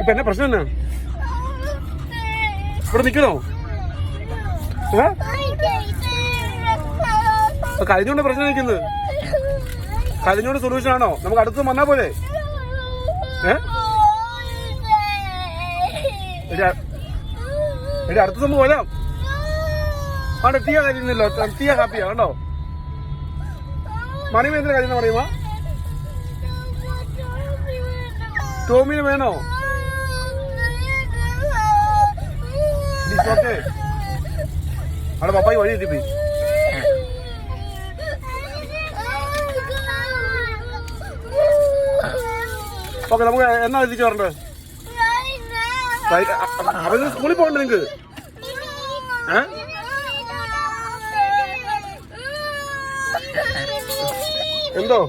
ഇപ്പൊ എന്നാ പ്രശ്നം എന്നാ? ഇവിടെ നിക്കണോ? കഴിഞ്ഞോണ്ട് പ്രശ്നം നിൽക്കുന്നത്? കഴിഞ്ഞോണ്ട് സൊല്യൂഷൻ ആണോ? നമുക്ക് അടുത്ത് വന്നാ പോലെ? അടുത്ത സംഭവം വരാം. ആടെ തീയ കഴിയുന്നില്ലോ. തീയ ഹാപ്പിയാ കണ്ടോ? മണിമേന്ദ്ര കഴിയുന്ന പറയുമ്പോ ടോമിന് വേണോ? ഓക്കെ, അവിടെ പപ്പായി വഴി എത്തിപ്പോയി. ഓക്കെ, നമുക്ക് എന്നാ എത്തിച്ചു വരണ്ടേ? അവന് സ്കൂളിൽ പോകണ്ടേ നിങ്ങക്ക്? എന്തോ